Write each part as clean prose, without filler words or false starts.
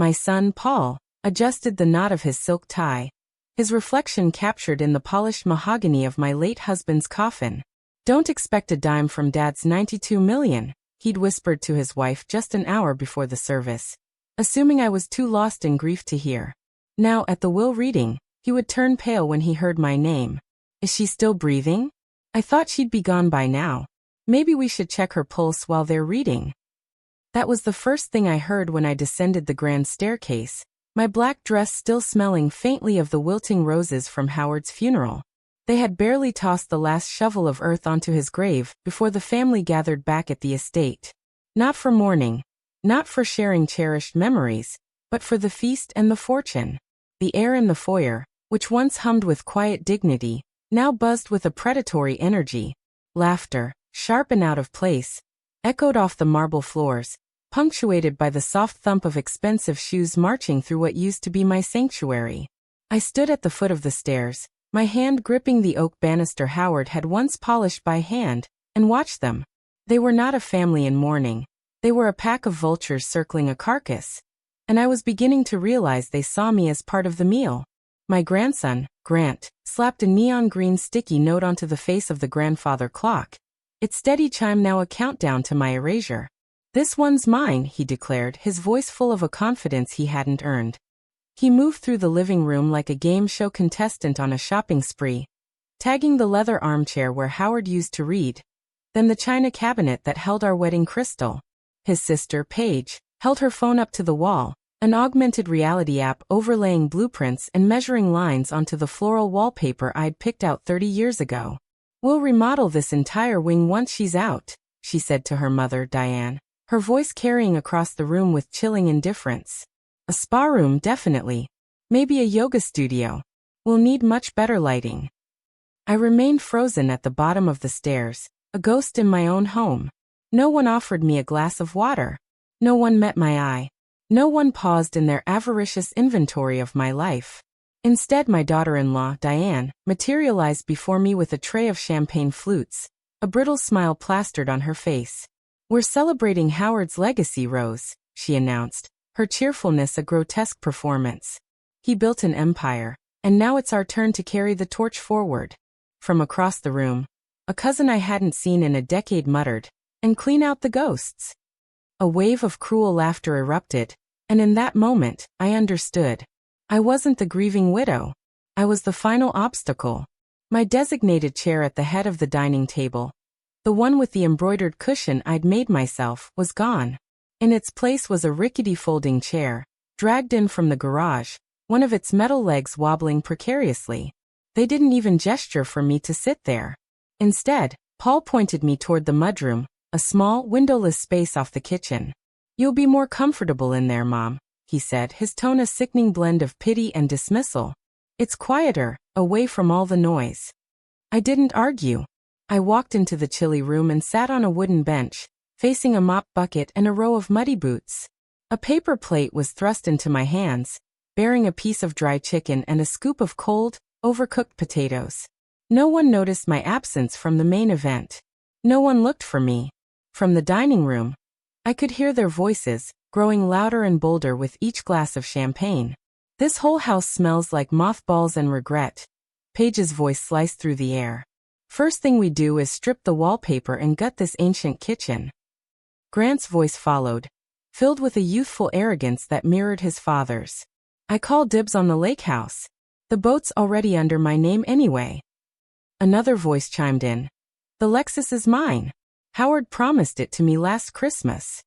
My son, Paul, adjusted the knot of his silk tie, his reflection captured in the polished mahogany of my late husband's coffin. Don't expect a dime from Dad's $92 million, he'd whispered to his wife just an hour before the service, assuming I was too lost in grief to hear. Now, at the will reading, he would turn pale when he heard my name. Is she still breathing? I thought she'd be gone by now. Maybe we should check her pulse while they're reading. That was the first thing I heard when I descended the grand staircase, my black dress still smelling faintly of the wilting roses from Howard's funeral. They had barely tossed the last shovel of earth onto his grave before the family gathered back at the estate. Not for mourning, not for sharing cherished memories, but for the feast and the fortune. The air in the foyer, which once hummed with quiet dignity, now buzzed with a predatory energy. Laughter, sharp and out of place, echoed off the marble floors, punctuated by the soft thump of expensive shoes marching through what used to be my sanctuary. I stood at the foot of the stairs, my hand gripping the oak banister Howard had once polished by hand, and watched them. They were not a family in mourning. They were a pack of vultures circling a carcass. And I was beginning to realize they saw me as part of the meal. My grandson, Grant, slapped a neon green sticky note onto the face of the grandfather clock. Its steady chime now a countdown to my erasure. This one's mine, he declared, his voice full of a confidence he hadn't earned. He moved through the living room like a game show contestant on a shopping spree, tagging the leather armchair where Howard used to read, then the china cabinet that held our wedding crystal. His sister, Paige, held her phone up to the wall, an augmented reality app overlaying blueprints and measuring lines onto the floral wallpaper I'd picked out 30 years ago. We'll remodel this entire wing once she's out, she said to her mother, Diane, her voice carrying across the room with chilling indifference. A spa room, definitely. Maybe a yoga studio. We'll need much better lighting. I remained frozen at the bottom of the stairs, a ghost in my own home. No one offered me a glass of water. No one met my eye. No one paused in their avaricious inventory of my life. Instead, my daughter-in-law, Diane, materialized before me with a tray of champagne flutes, a brittle smile plastered on her face. We're celebrating Howard's legacy, Rose, she announced, her cheerfulness a grotesque performance. He built an empire, and now it's our turn to carry the torch forward. From across the room, a cousin I hadn't seen in a decade muttered, and clean out the ghosts. A wave of cruel laughter erupted, and in that moment, I understood. I wasn't the grieving widow. I was the final obstacle. My designated chair at the head of the dining table, the one with the embroidered cushion I'd made myself, was gone. In its place was a rickety folding chair, dragged in from the garage, one of its metal legs wobbling precariously. They didn't even gesture for me to sit there. Instead, Paul pointed me toward the mudroom, a small, windowless space off the kitchen. You'll be more comfortable in there, Mom, he said, his tone a sickening blend of pity and dismissal. It's quieter, away from all the noise. I didn't argue. I walked into the chilly room and sat on a wooden bench, facing a mop bucket and a row of muddy boots. A paper plate was thrust into my hands, bearing a piece of dry chicken and a scoop of cold, overcooked potatoes. No one noticed my absence from the main event. No one looked for me. From the dining room, I could hear their voices, growing louder and bolder with each glass of champagne. This whole house smells like mothballs and regret. Paige's voice sliced through the air. First thing we do is strip the wallpaper and gut this ancient kitchen. Grant's voice followed, filled with a youthful arrogance that mirrored his father's. I call dibs on the lake house. The boat's already under my name anyway. Another voice chimed in. The Lexus is mine. Howard promised it to me last Christmas.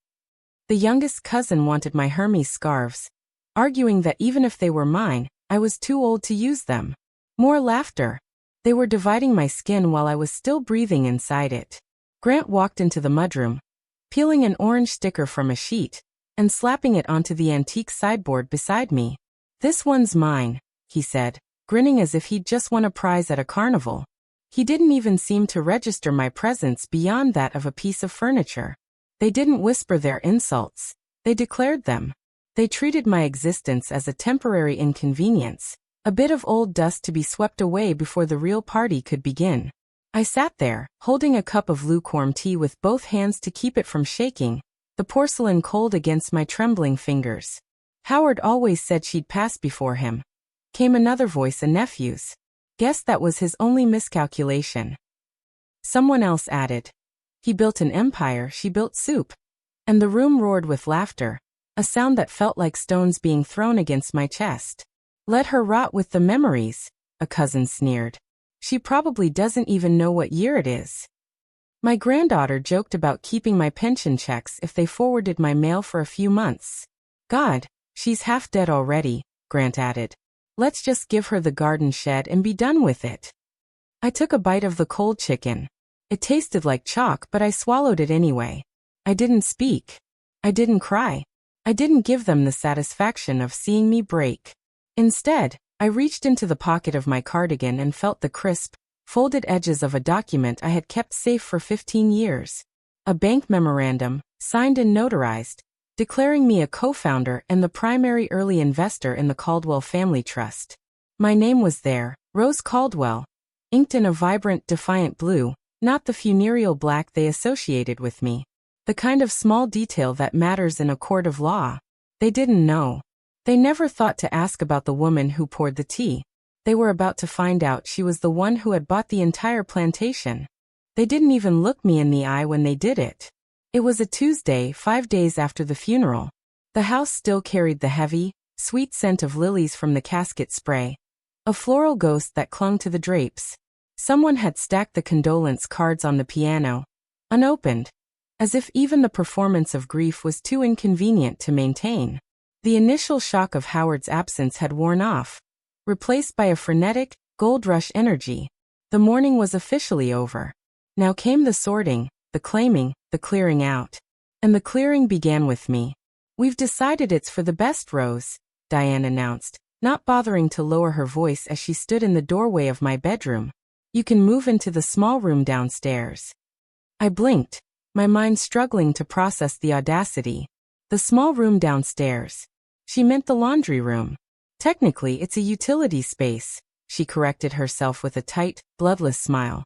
The youngest cousin wanted my Hermes scarves, arguing that even if they were mine, I was too old to use them. More laughter. They were dividing my skin while I was still breathing inside it. Grant walked into the mudroom, peeling an orange sticker from a sheet, and slapping it onto the antique sideboard beside me. This one's mine, he said, grinning as if he'd just won a prize at a carnival. He didn't even seem to register my presence beyond that of a piece of furniture. They didn't whisper their insults. They declared them. They treated my existence as a temporary inconvenience, a bit of old dust to be swept away before the real party could begin. I sat there, holding a cup of lukewarm tea with both hands to keep it from shaking, the porcelain cold against my trembling fingers. Howard always said she'd pass before him. Came another voice, a nephew's. Guess that was his only miscalculation. Someone else added. He built an empire, she built soup. And the room roared with laughter, a sound that felt like stones being thrown against my chest. Let her rot with the memories, a cousin sneered. She probably doesn't even know what year it is. My granddaughter joked about keeping my pension checks if they forwarded my mail for a few months. God, she's half dead already, Grant added. Let's just give her the garden shed and be done with it. I took a bite of the cold chicken. It tasted like chalk, but I swallowed it anyway. I didn't speak. I didn't cry. I didn't give them the satisfaction of seeing me break. Instead, I reached into the pocket of my cardigan and felt the crisp, folded edges of a document I had kept safe for 15 years. A bank memorandum, signed and notarized, declaring me a co-founder and the primary early investor in the Caldwell Family Trust. My name was there, Rose Caldwell, inked in a vibrant, defiant blue, not the funereal black they associated with me. The kind of small detail that matters in a court of law. They didn't know. They never thought to ask about the woman who poured the tea. They were about to find out she was the one who had bought the entire plantation. They didn't even look me in the eye when they did it. It was a Tuesday, 5 days after the funeral. The house still carried the heavy, sweet scent of lilies from the casket spray, a floral ghost that clung to the drapes. Someone had stacked the condolence cards on the piano, unopened, as if even the performance of grief was too inconvenient to maintain. The initial shock of Howard's absence had worn off, replaced by a frenetic, gold rush energy. The morning was officially over. Now came the sorting, the claiming, the clearing out. And the clearing began with me. We've decided it's for the best, Rose, Diane announced, not bothering to lower her voice as she stood in the doorway of my bedroom. You can move into the small room downstairs. I blinked, my mind struggling to process the audacity. The small room downstairs. She meant the laundry room. Technically, it's a utility space, she corrected herself with a tight, bloodless smile.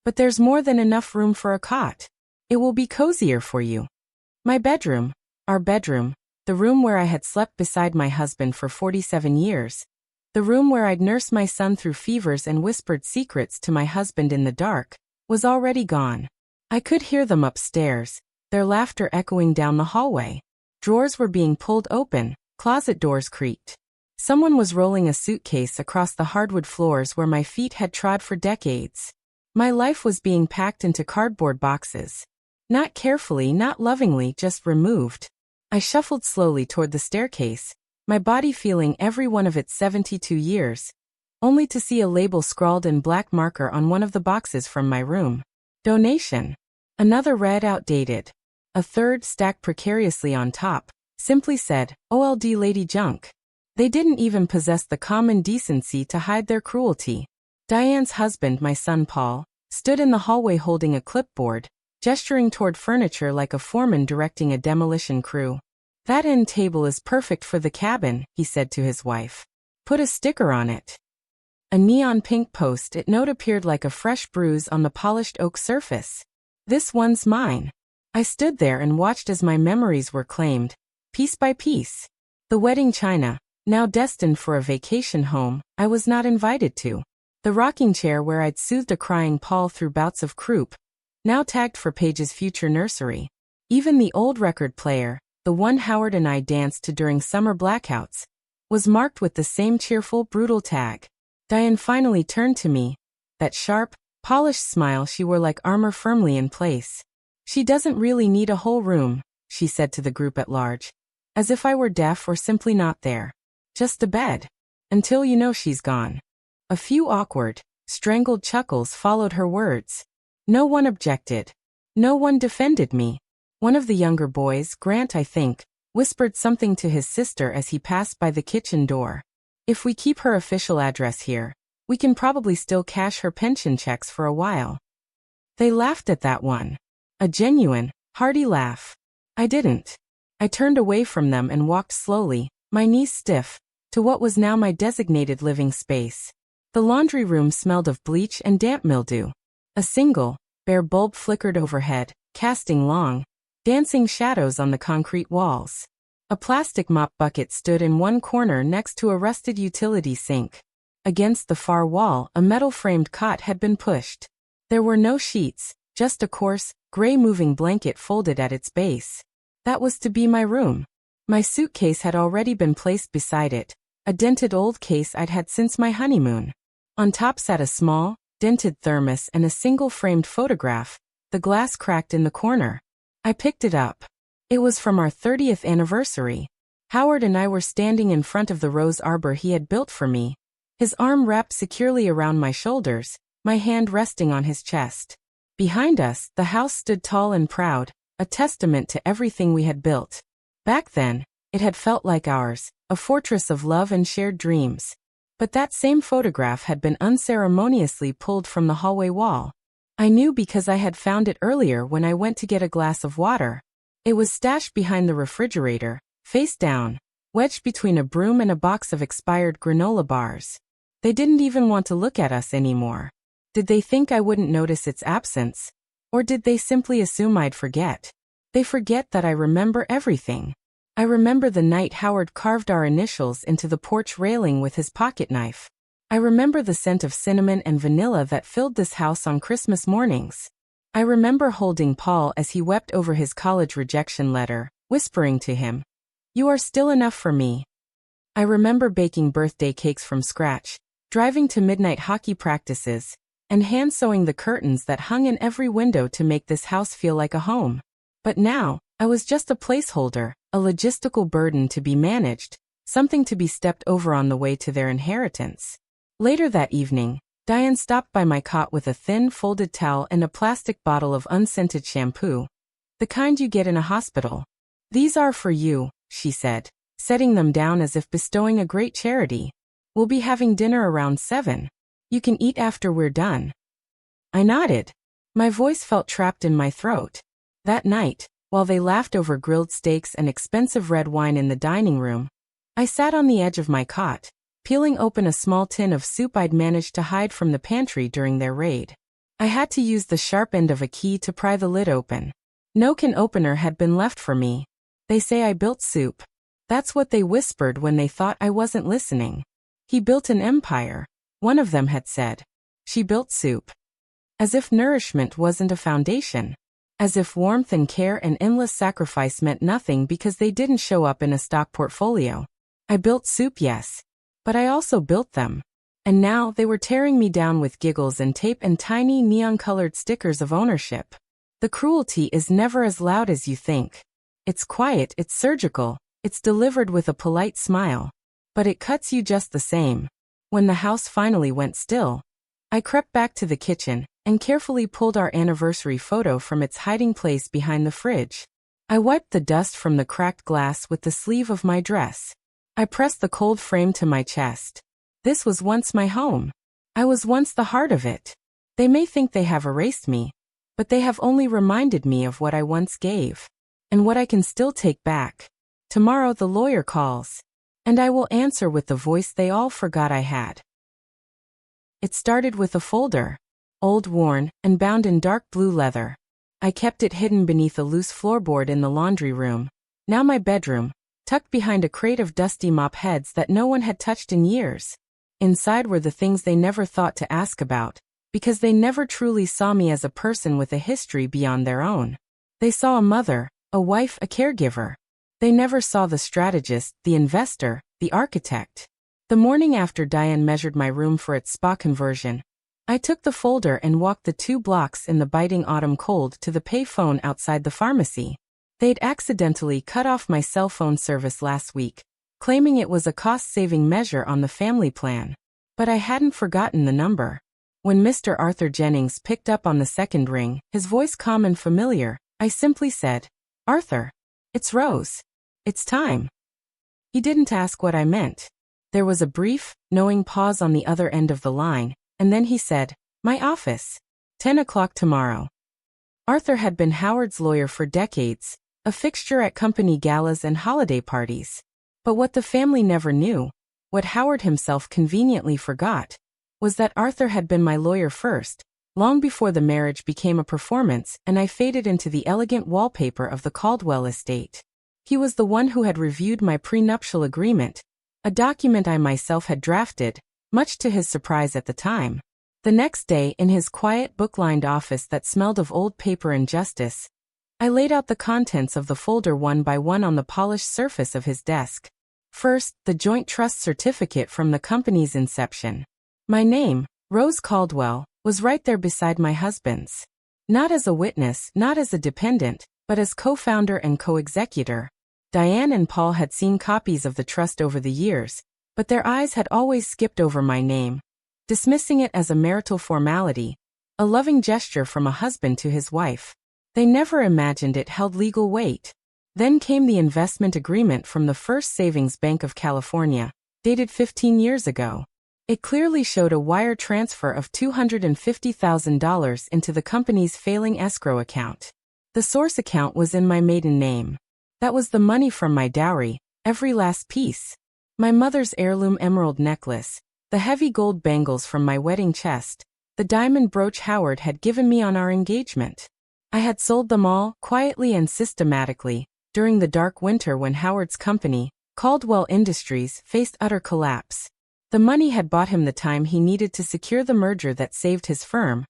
But there's more than enough room for a cot. It will be cozier for you. My bedroom, our bedroom, the room where I had slept beside my husband for 47 years, the room where I'd nursed my son through fevers and whispered secrets to my husband in the dark, was already gone. I could hear them upstairs, their laughter echoing down the hallway. Drawers were being pulled open, closet doors creaked. Someone was rolling a suitcase across the hardwood floors where my feet had trod for decades. My life was being packed into cardboard boxes. Not carefully, not lovingly, just removed. I shuffled slowly toward the staircase, my body feeling every one of its 72 years, only to see a label scrawled in black marker on one of the boxes from my room. Donation. Another read outdated. A third, stacked precariously on top, simply said, OLD Lady Junk. They didn't even possess the common decency to hide their cruelty. Diane's husband, my son Paul, stood in the hallway holding a clipboard, gesturing toward furniture like a foreman directing a demolition crew. That end table is perfect for the cabin, he said to his wife. Put a sticker on it. A neon pink post-it note appeared like a fresh bruise on the polished oak surface. This one's mine. I stood there and watched as my memories were claimed, piece by piece. The wedding china, now destined for a vacation home, I was not invited to. The rocking chair where I'd soothed a crying Paul through bouts of croup, now tagged for Paige's future nursery. Even the old record player, the one Howard and I danced to during summer blackouts, was marked with the same cheerful, brutal tag. Diane finally turned to me, that sharp, polished smile she wore like armor firmly in place. She doesn't really need a whole room, she said to the group at large, as if I were deaf or simply not there. Just a bed. Until you know she's gone. A few awkward, strangled chuckles followed her words. No one objected. No one defended me. One of the younger boys, Grant I think, whispered something to his sister as he passed by the kitchen door. If we keep her official address here, we can probably still cash her pension checks for a while. They laughed at that one. A genuine, hearty laugh. I didn't. I turned away from them and walked slowly, my knees stiff, to what was now my designated living space. The laundry room smelled of bleach and damp mildew. A single, bare bulb flickered overhead, casting long, dancing shadows on the concrete walls. A plastic mop bucket stood in one corner next to a rusted utility sink. Against the far wall, a metal-framed cot had been pushed. There were no sheets, just a coarse, gray moving blanket folded at its base. That was to be my room. My suitcase had already been placed beside it, a dented old case I'd had since my honeymoon. On top sat a small, dented thermos and a single framed photograph, the glass cracked in the corner. I picked it up. It was from our 30th anniversary. Howard and I were standing in front of the rose arbor he had built for me, his arm wrapped securely around my shoulders, my hand resting on his chest. Behind us, the house stood tall and proud, a testament to everything we had built. Back then, it had felt like ours, a fortress of love and shared dreams. But that same photograph had been unceremoniously pulled from the hallway wall. I knew because I had found it earlier when I went to get a glass of water. It was stashed behind the refrigerator, face down, wedged between a broom and a box of expired granola bars. They didn't even want to look at us anymore. Did they think I wouldn't notice its absence? Or did they simply assume I'd forget? They forget that I remember everything. I remember the night Howard carved our initials into the porch railing with his pocket knife. I remember the scent of cinnamon and vanilla that filled this house on Christmas mornings. I remember holding Paul as he wept over his college rejection letter, whispering to him, "You are still enough for me." I remember baking birthday cakes from scratch, driving to midnight hockey practices, and hand-sewing the curtains that hung in every window to make this house feel like a home. But now, I was just a placeholder, a logistical burden to be managed, something to be stepped over on the way to their inheritance. Later that evening, Diane stopped by my cot with a thin, folded towel and a plastic bottle of unscented shampoo, the kind you get in a hospital. "These are for you," she said, setting them down as if bestowing a great charity. "We'll be having dinner around 7. You can eat after we're done." I nodded. My voice felt trapped in my throat. That night, while they laughed over grilled steaks and expensive red wine in the dining room, I sat on the edge of my cot, peeling open a small tin of soup I'd managed to hide from the pantry during their raid. I had to use the sharp end of a key to pry the lid open. No can opener had been left for me. "They say I built soup." That's what they whispered when they thought I wasn't listening. "He built an empire," one of them had said. "She built soup." As if nourishment wasn't a foundation. As if warmth and care and endless sacrifice meant nothing because they didn't show up in a stock portfolio. I built soup, yes. But I also built them. And now they were tearing me down with giggles and tape and tiny neon-colored stickers of ownership. The cruelty is never as loud as you think. It's quiet, it's surgical, it's delivered with a polite smile. But it cuts you just the same. When the house finally went still, I crept back to the kitchen and carefully pulled our anniversary photo from its hiding place behind the fridge. I wiped the dust from the cracked glass with the sleeve of my dress. I pressed the cold frame to my chest. This was once my home. I was once the heart of it. They may think they have erased me, but they have only reminded me of what I once gave. And what I can still take back. Tomorrow the lawyer calls. And I will answer with the voice they all forgot I had. It started with a folder. Old, worn, and bound in dark blue leather. I kept it hidden beneath a loose floorboard in the laundry room, now my bedroom, tucked behind a crate of dusty mop heads that no one had touched in years. Inside were the things they never thought to ask about, because they never truly saw me as a person with a history beyond their own. They saw a mother, a wife, a caregiver. They never saw the strategist, the investor, the architect. The morning after Diane measured my room for its spa conversion, I took the folder and walked the 2 blocks in the biting autumn cold to the pay-phone outside the pharmacy. They'd accidentally cut off my cell phone service last week, claiming it was a cost-saving measure on the family plan. But I hadn't forgotten the number. When Mr. Arthur Jennings picked up on the second ring, his voice calm and familiar, I simply said, "Arthur, it's Rose. It's time." He didn't ask what I meant. There was a brief, knowing pause on the other end of the line, and then he said, "My office. 10 o'clock tomorrow." Arthur had been Howard's lawyer for decades, a fixture at company galas and holiday parties. But what the family never knew, what Howard himself conveniently forgot, was that Arthur had been my lawyer first, long before the marriage became a performance and I faded into the elegant wallpaper of the Caldwell estate. He was the one who had reviewed my prenuptial agreement, a document I myself had drafted, much to his surprise at the time. The next day, in his quiet book-lined office that smelled of old paper and justice, I laid out the contents of the folder one by one on the polished surface of his desk. First, the joint trust certificate from the company's inception. My name, Rose Caldwell, was right there beside my husband's. Not as a witness, not as a dependent, but as co-founder and co-executor. Diane and Paul had seen copies of the trust over the years, but their eyes had always skipped over my name, dismissing it as a marital formality, a loving gesture from a husband to his wife. They never imagined it held legal weight. Then came the investment agreement from the First Savings Bank of California, dated 15 years ago. It clearly showed a wire transfer of $250,000 into the company's failing escrow account. The source account was in my maiden name. That was the money from my dowry, every last piece. My mother's heirloom emerald necklace, the heavy gold bangles from my wedding chest, the diamond brooch Howard had given me on our engagement. I had sold them all, quietly and systematically, during the dark winter when Howard's company, Caldwell Industries, faced utter collapse. The money had bought him the time he needed to secure the merger that saved his firm,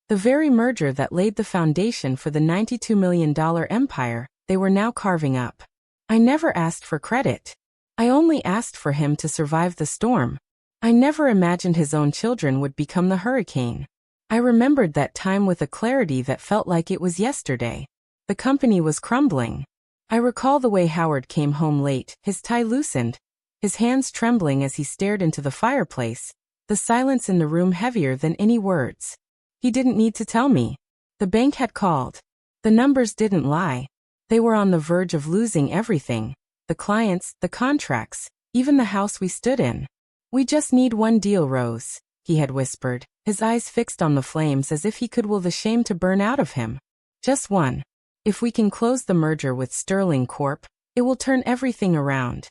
the very merger that laid the foundation for the $92 million empire they were now carving up. I never asked for credit. I only asked for him to survive the storm. I never imagined his own children would become the hurricane. I remembered that time with a clarity that felt like it was yesterday. The company was crumbling. I recall the way Howard came home late, his tie loosened, his hands trembling as he stared into the fireplace, the silence in the room heavier than any words. He didn't need to tell me. The bank had called. The numbers didn't lie. They were on the verge of losing everything. The clients, the contracts, even the house we stood in. "We just need one deal, Rose," he had whispered, his eyes fixed on the flames as if he could will the shame to burn out of him. "Just one. If we can close the merger with Sterling Corp., it will turn everything around."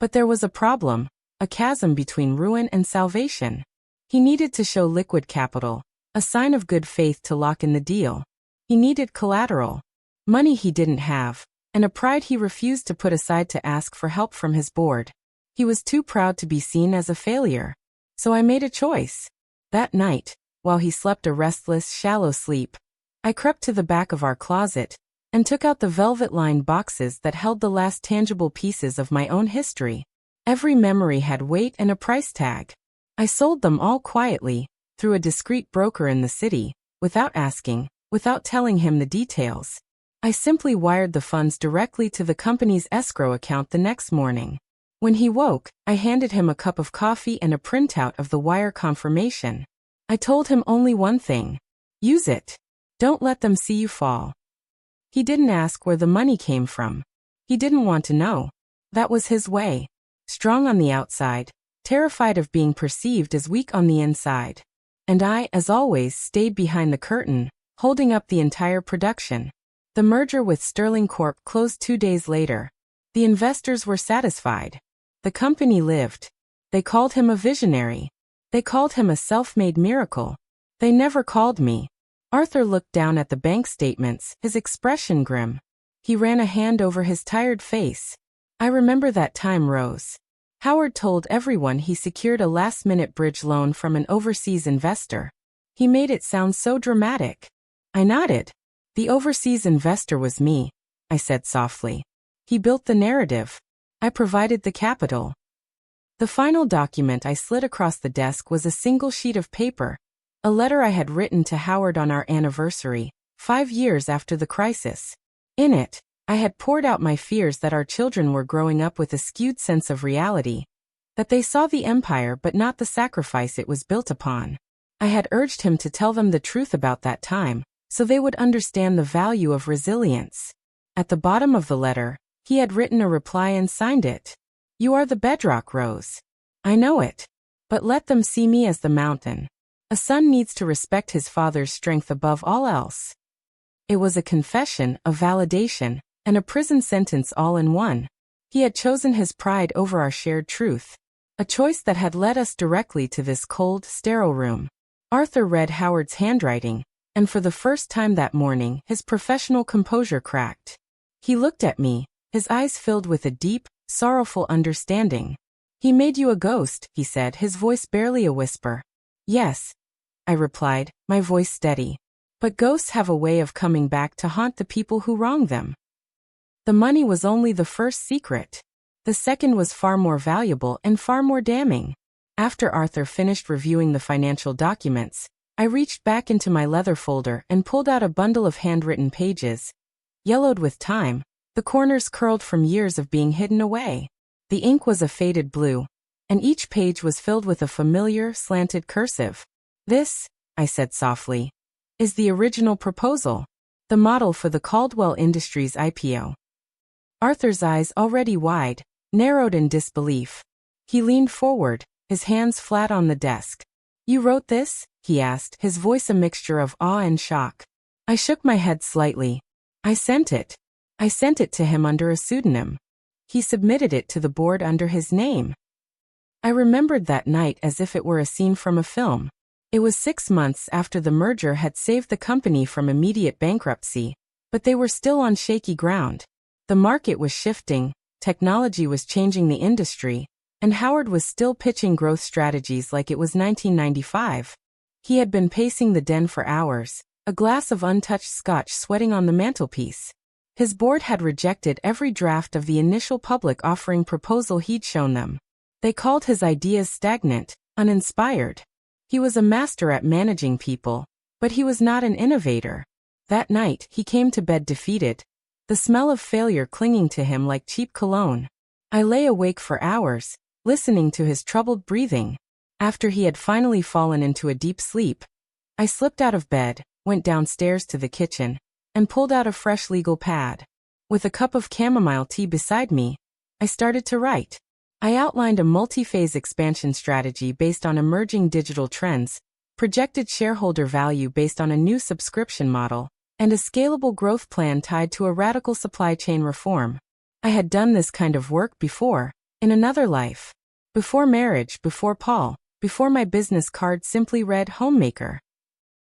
But there was a problem, a chasm between ruin and salvation. He needed to show liquid capital, a sign of good faith to lock in the deal. He needed collateral. Money he didn't have, and a pride he refused to put aside to ask for help from his board. He was too proud to be seen as a failure. So I made a choice. That night, while he slept a restless, shallow sleep, I crept to the back of our closet and took out the velvet-lined boxes that held the last tangible pieces of my own history. Every memory had weight and a price tag. I sold them all quietly, through a discreet broker in the city, without asking, without telling him the details. I simply wired the funds directly to the company's escrow account the next morning. When he woke, I handed him a cup of coffee and a printout of the wire confirmation. I told him only one thing. Use it. Don't let them see you fall. He didn't ask where the money came from. He didn't want to know. That was his way. Strong on the outside, terrified of being perceived as weak on the inside. And I, as always, stayed behind the curtain, holding up the entire production. The merger with Sterling Corp closed 2 days later. The investors were satisfied. The company lived. They called him a visionary. They called him a self-made miracle. They never called me. Arthur looked down at the bank statements, his expression grim. He ran a hand over his tired face. "I remember that time, Rose. Howard told everyone he secured a last-minute bridge loan from an overseas investor. He made it sound so dramatic." I nodded. "The overseas investor was me," I said softly. "He built the narrative. I provided the capital." The final document I slid across the desk was a single sheet of paper, a letter I had written to Howard on our anniversary, 5 years after the crisis. In it, I had poured out my fears that our children were growing up with a skewed sense of reality, that they saw the empire but not the sacrifice it was built upon. I had urged him to tell them the truth about that time, so they would understand the value of resilience. At the bottom of the letter, he had written a reply and signed it. "You are the bedrock, Rose. I know it. But let them see me as the mountain. A son needs to respect his father's strength above all else." It was a confession, a validation, and a prison sentence all in one. He had chosen his pride over our shared truth, a choice that had led us directly to this cold, sterile room. Arthur read Howard's handwriting, and for the first time that morning, his professional composure cracked. He looked at me, His eyes filled with a deep, sorrowful understanding. "He made you a ghost," he said, his voice barely a whisper. "Yes," I replied, my voice steady. "But ghosts have a way of coming back to haunt the people who wrong them." The money was only the first secret. The second was far more valuable and far more damning. After Arthur finished reviewing the financial documents, I reached back into my leather folder and pulled out a bundle of handwritten pages. Yellowed with time, the corners curled from years of being hidden away. The ink was a faded blue, and each page was filled with a familiar, slanted cursive. "This," I said softly, "is the original proposal. The model for the Caldwell Industries IPO." Arthur's eyes, already wide, narrowed in disbelief. He leaned forward, his hands flat on the desk. "You wrote this?" he asked, his voice a mixture of awe and shock. I shook my head slightly. "I sent it. I sent it to him under a pseudonym. He submitted it to the board under his name." I remembered that night as if it were a scene from a film. It was 6 months after the merger had saved the company from immediate bankruptcy, but they were still on shaky ground. The market was shifting, technology was changing the industry, and Howard was still pitching growth strategies like it was 1995. He had been pacing the den for hours, a glass of untouched scotch sweating on the mantelpiece. His board had rejected every draft of the initial public offering proposal he'd shown them. They called his ideas stagnant, uninspired. He was a master at managing people, but he was not an innovator. That night, he came to bed defeated, the smell of failure clinging to him like cheap cologne. I lay awake for hours, listening to his troubled breathing. After he had finally fallen into a deep sleep, I slipped out of bed, went downstairs to the kitchen, and pulled out a fresh legal pad. With a cup of chamomile tea beside me, I started to write. I outlined a multi-phase expansion strategy based on emerging digital trends, projected shareholder value based on a new subscription model, and a scalable growth plan tied to a radical supply chain reform. I had done this kind of work before, in another life. Before marriage, before Paul, before my business card simply read homemaker.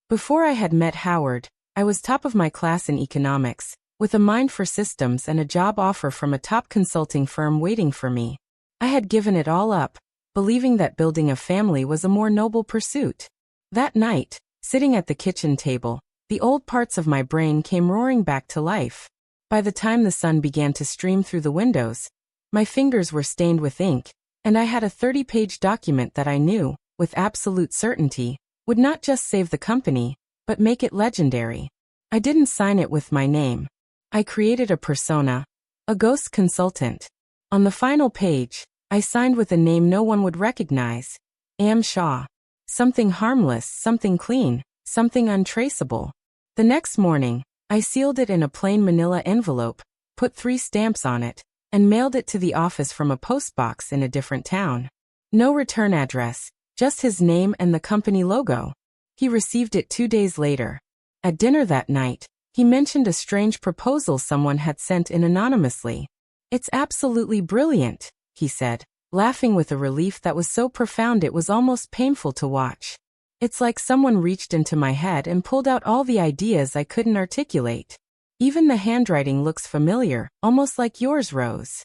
Before I had met Howard, I was top of my class in economics, with a mind for systems and a job offer from a top consulting firm waiting for me. I had given it all up, believing that building a family was a more noble pursuit. That night, sitting at the kitchen table, the old parts of my brain came roaring back to life. By the time the sun began to stream through the windows, my fingers were stained with ink, and I had a 30-page document that I knew, with absolute certainty, would not just save the company, but make it legendary. I didn't sign it with my name. I created a persona, a ghost consultant. On the final page, I signed with a name no one would recognize. Am Shaw. Something harmless, something clean, something untraceable. The next morning, I sealed it in a plain manila envelope, put 3 stamps on it, and mailed it to the office from a postbox in a different town. No return address, just his name and the company logo. He received it 2 days later. At dinner that night, he mentioned a strange proposal someone had sent in anonymously. "It's absolutely brilliant," he said, laughing with a relief that was so profound it was almost painful to watch. "It's like someone reached into my head and pulled out all the ideas I couldn't articulate. Even the handwriting looks familiar, almost like yours, Rose."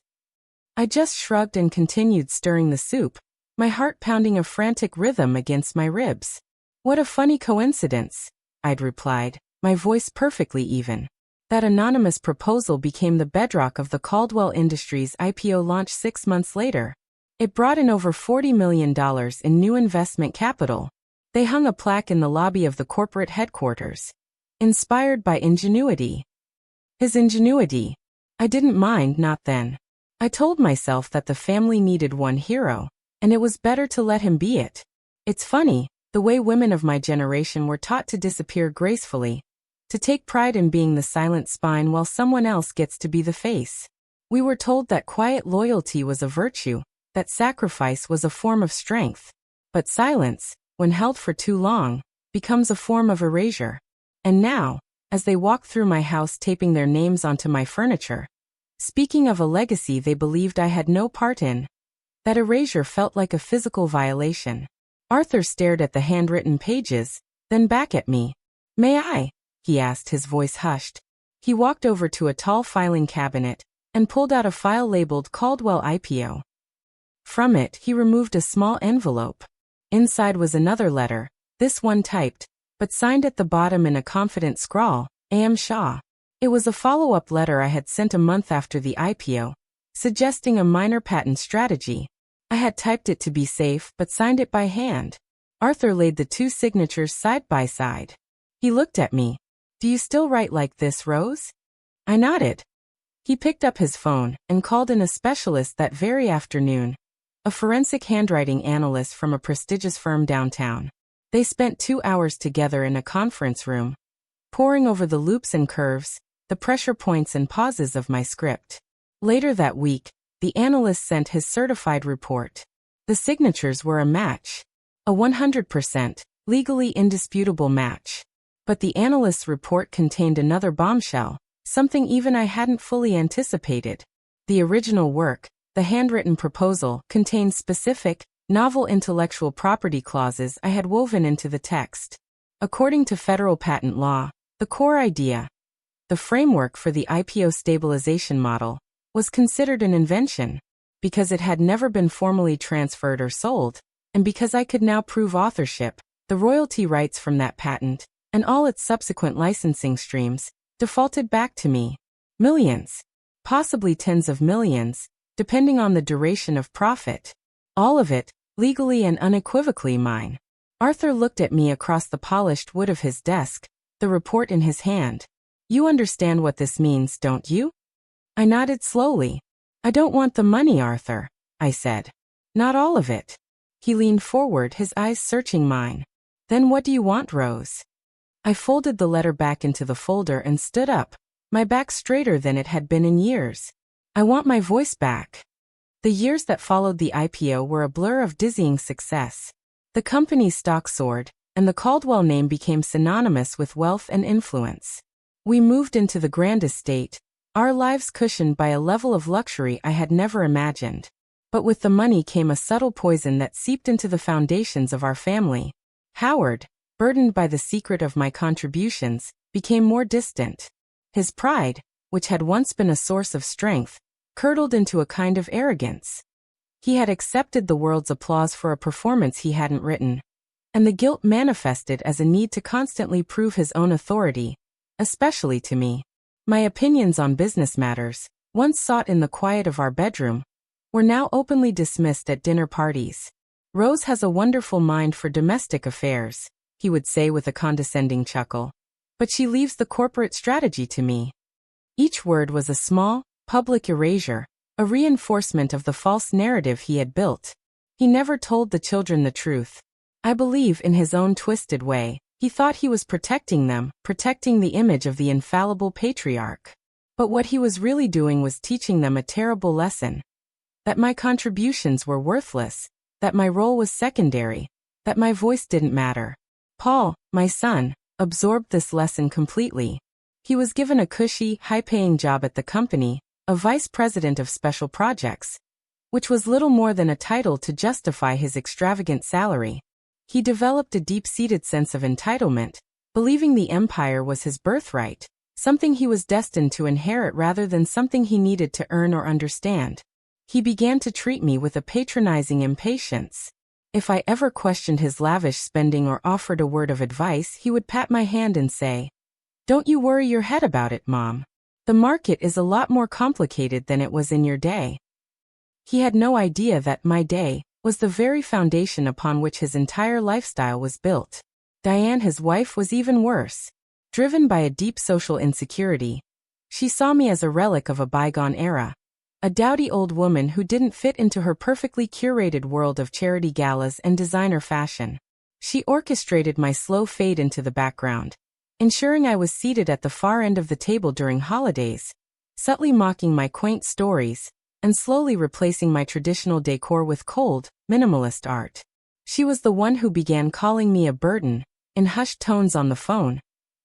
I just shrugged and continued stirring the soup, my heart pounding a frantic rhythm against my ribs. "What a funny coincidence," I'd replied, my voice perfectly even. That anonymous proposal became the bedrock of the Caldwell Industries IPO launch 6 months later. It brought in over $40 million in new investment capital. They hung a plaque in the lobby of the corporate headquarters. "Inspired by ingenuity." His ingenuity. I didn't mind, not then. I told myself that the family needed one hero, and it was better to let him be it. It's funny, the way women of my generation were taught to disappear gracefully, to take pride in being the silent spine while someone else gets to be the face. We were told that quiet loyalty was a virtue, that sacrifice was a form of strength. But silence, when held for too long, becomes a form of erasure. And now, as they walk through my house taping their names onto my furniture, speaking of a legacy they believed I had no part in, that erasure felt like a physical violation. Arthur stared at the handwritten pages, then back at me. "May I?" he asked, his voice hushed. He walked over to a tall filing cabinet, and pulled out a file labeled Caldwell IPO. From it, he removed a small envelope. Inside was another letter, this one typed, but signed at the bottom in a confident scrawl, A.M. Shaw. It was a follow-up letter I had sent a month after the IPO, suggesting a minor patent strategy. I had typed it to be safe but signed it by hand. Arthur laid the two signatures side by side. He looked at me. "Do you still write like this, Rose?" I nodded. He picked up his phone and called in a specialist that very afternoon, a forensic handwriting analyst from a prestigious firm downtown. They spent 2 hours together in a conference room, poring over the loops and curves, the pressure points and pauses of my script. Later that week, the analyst sent his certified report. The signatures were a match. A 100%, legally indisputable match. But the analyst's report contained another bombshell, something even I hadn't fully anticipated. The original work, the handwritten proposal, contained specific, novel intellectual property clauses I had woven into the text. According to federal patent law, the core idea, the framework for the IPO stabilization model, was considered an invention, because it had never been formally transferred or sold, and because I could now prove authorship, the royalty rights from that patent, and all its subsequent licensing streams, defaulted back to me. Millions. Possibly tens of millions, depending on the duration of profit. All of it, legally and unequivocally mine. Arthur looked at me across the polished wood of his desk, the report in his hand. "You understand what this means, don't you?" I nodded slowly. "I don't want the money, Arthur," I said. "Not all of it." He leaned forward, his eyes searching mine. "Then what do you want, Rose?" I folded the letter back into the folder and stood up, my back straighter than it had been in years. "I want my voice back." The years that followed the IPO were a blur of dizzying success. The company's stock soared, and the Caldwell name became synonymous with wealth and influence. We moved into the grand estate, our lives cushioned by a level of luxury I had never imagined. But with the money came a subtle poison that seeped into the foundations of our family. Howard, burdened by the secret of my contributions, became more distant. His pride, which had once been a source of strength, curdled into a kind of arrogance. He had accepted the world's applause for a performance he hadn't written, and the guilt manifested as a need to constantly prove his own authority, especially to me. My opinions on business matters, once sought in the quiet of our bedroom, were now openly dismissed at dinner parties. "Rose has a wonderful mind for domestic affairs," he would say with a condescending chuckle. "But she leaves the corporate strategy to me." Each word was a small, public erasure, a reinforcement of the false narrative he had built. He never told the children the truth. I believe in his own twisted way, he thought he was protecting them, protecting the image of the infallible patriarch. But what he was really doing was teaching them a terrible lesson. That my contributions were worthless, that my role was secondary, that my voice didn't matter. Paul, my son, absorbed this lesson completely. He was given a cushy, high-paying job at the company, a vice president of special projects, which was little more than a title to justify his extravagant salary. He developed a deep-seated sense of entitlement, believing the empire was his birthright, something he was destined to inherit rather than something he needed to earn or understand. He began to treat me with a patronizing impatience. If I ever questioned his lavish spending or offered a word of advice, he would pat my hand and say, "Don't you worry your head about it, Mom. The market is a lot more complicated than it was in your day." He had no idea that my day was the very foundation upon which his entire lifestyle was built. Diane, his wife, was even worse. Driven by a deep social insecurity, she saw me as a relic of a bygone era. A dowdy old woman who didn't fit into her perfectly curated world of charity galas and designer fashion. She orchestrated my slow fade into the background, ensuring I was seated at the far end of the table during holidays, subtly mocking my quaint stories, and slowly replacing my traditional decor with cold, minimalist art. She was the one who began calling me a burden, in hushed tones on the phone,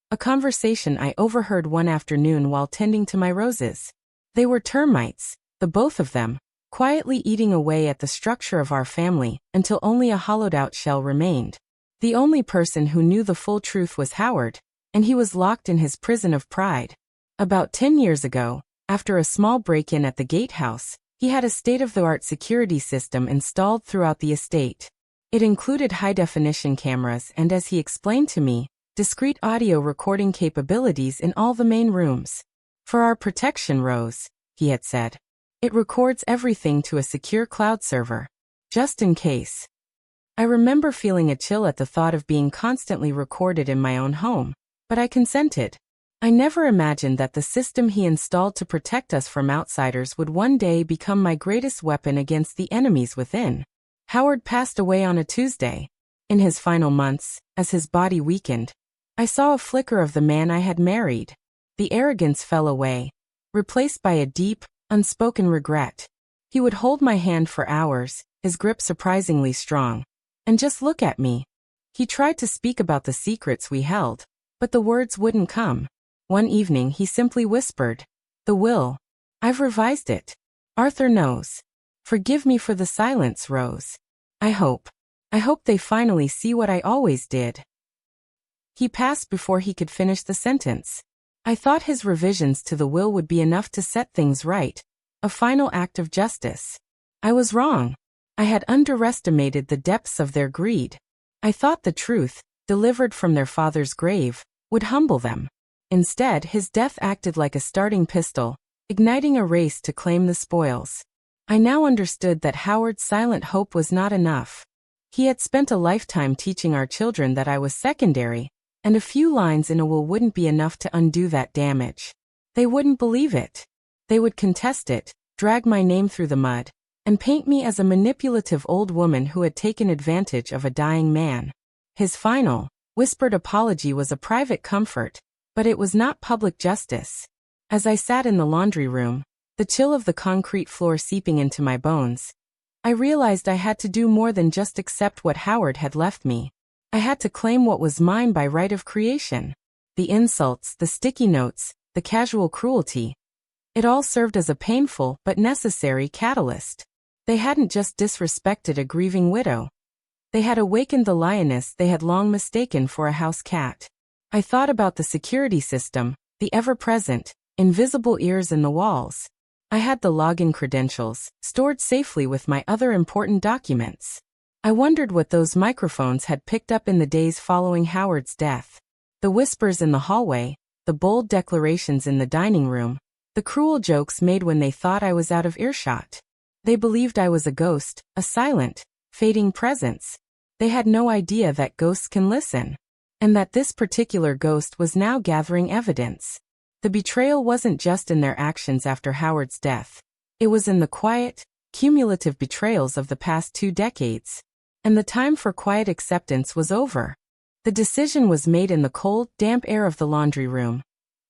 a conversation I overheard one afternoon while tending to my roses. They were termites, the both of them, quietly eating away at the structure of our family until only a hollowed-out shell remained. The only person who knew the full truth was Howard, and he was locked in his prison of pride. About 10 years ago, After a small break-in at the gatehouse, he had a state-of-the-art security system installed throughout the estate. It included high-definition cameras and, as he explained to me, discrete audio recording capabilities in all the main rooms. For our protection, Rose, he had said. It records everything to a secure cloud server. Just in case. I remember feeling a chill at the thought of being constantly recorded in my own home, but I consented. I never imagined that the system he installed to protect us from outsiders would one day become my greatest weapon against the enemies within. Howard passed away on a Tuesday. In his final months, as his body weakened, I saw a flicker of the man I had married. The arrogance fell away, replaced by a deep, unspoken regret. He would hold my hand for hours, his grip surprisingly strong, and just look at me. He tried to speak about the secrets we held, but the words wouldn't come. One evening he simply whispered, "The will. I've revised it. Arthur knows. Forgive me for the silence, Rose. I hope they finally see what I always did." He passed before he could finish the sentence. I thought his revisions to the will would be enough to set things right, a final act of justice. I was wrong. I had underestimated the depths of their greed. I thought the truth, delivered from their father's grave, would humble them. Instead, his death acted like a starting pistol, igniting a race to claim the spoils. I now understood that Howard's silent hope was not enough. He had spent a lifetime teaching our children that I was secondary, and a few lines in a will wouldn't be enough to undo that damage. They wouldn't believe it. They would contest it, drag my name through the mud, and paint me as a manipulative old woman who had taken advantage of a dying man. His final, whispered apology was a private comfort, but it was not public justice. As I sat in the laundry room, the chill of the concrete floor seeping into my bones, I realized I had to do more than just accept what Howard had left me. I had to claim what was mine by right of creation. The insults, the sticky notes, the casual cruelty. It all served as a painful but necessary catalyst. They hadn't just disrespected a grieving widow. They had awakened the lioness they had long mistaken for a house cat. I thought about the security system, the ever-present, invisible ears in the walls. I had the login credentials, stored safely with my other important documents. I wondered what those microphones had picked up in the days following Howard's death. The whispers in the hallway, the bold declarations in the dining room, the cruel jokes made when they thought I was out of earshot. They believed I was a ghost, a silent, fading presence. They had no idea that ghosts can listen. And that this particular ghost was now gathering evidence. The betrayal wasn't just in their actions after Howard's death. It was in the quiet, cumulative betrayals of the past 2 decades. And the time for quiet acceptance was over. The decision was made in the cold, damp air of the laundry room,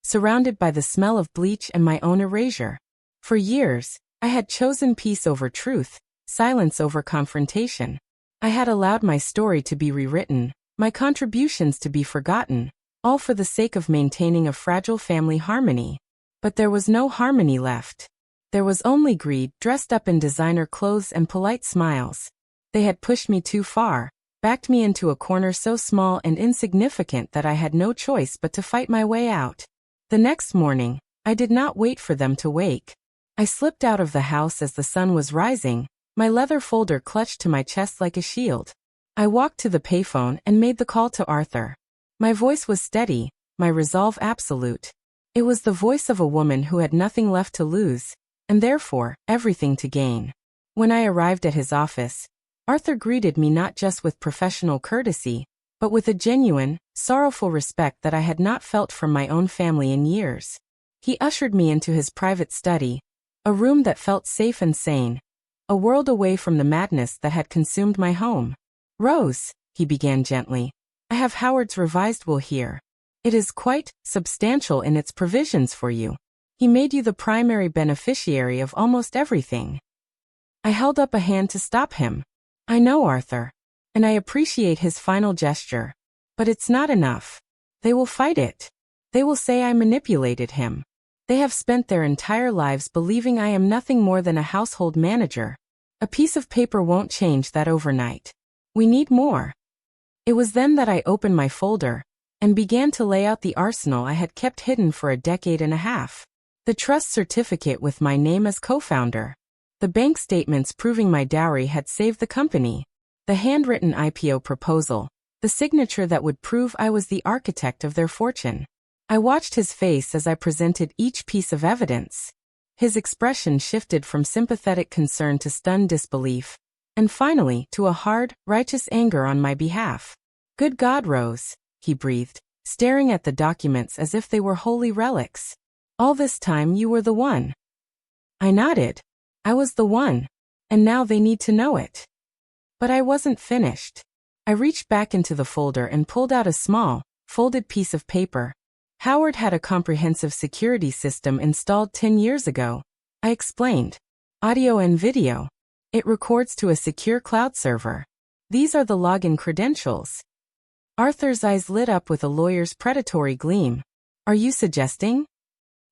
surrounded by the smell of bleach and my own erasure. For years, I had chosen peace over truth, silence over confrontation. I had allowed my story to be rewritten, my contributions to be forgotten, all for the sake of maintaining a fragile family harmony. But there was no harmony left. There was only greed dressed up in designer clothes and polite smiles. They had pushed me too far, backed me into a corner so small and insignificant that I had no choice but to fight my way out. The next morning, I did not wait for them to wake. I slipped out of the house as the sun was rising, my leather folder clutched to my chest like a shield. I walked to the payphone and made the call to Arthur. My voice was steady, my resolve absolute. It was the voice of a woman who had nothing left to lose, and therefore, everything to gain. When I arrived at his office, Arthur greeted me not just with professional courtesy, but with a genuine, sorrowful respect that I had not felt from my own family in years. He ushered me into his private study, a room that felt safe and sane, a world away from the madness that had consumed my home. "Rose," he began gently, "I have Howard's revised will here. It is quite substantial in its provisions for you. He made you the primary beneficiary of almost everything." I held up a hand to stop him. "I know, Arthur. And I appreciate his final gesture. But it's not enough. They will fight it. They will say I manipulated him. They have spent their entire lives believing I am nothing more than a household manager. A piece of paper won't change that overnight. We need more." It was then that I opened my folder and began to lay out the arsenal I had kept hidden for a decade and a half. The trust certificate with my name as co-founder. The bank statements proving my dowry had saved the company. The handwritten IPO proposal. The signature that would prove I was the architect of their fortune. I watched his face as I presented each piece of evidence. His expression shifted from sympathetic concern to stunned disbelief, and finally to a hard, righteous anger on my behalf. "Good God, Rose," he breathed, staring at the documents as if they were holy relics. "All this time you were the one." I nodded. I was the one, and now they need to know it. But I wasn't finished. I reached back into the folder and pulled out a small, folded piece of paper. Howard had a comprehensive security system installed 10 years ago, I explained. Audio and video. It records to a secure cloud server. These are the login credentials. Arthur's eyes lit up with a lawyer's predatory gleam. "Are you suggesting?"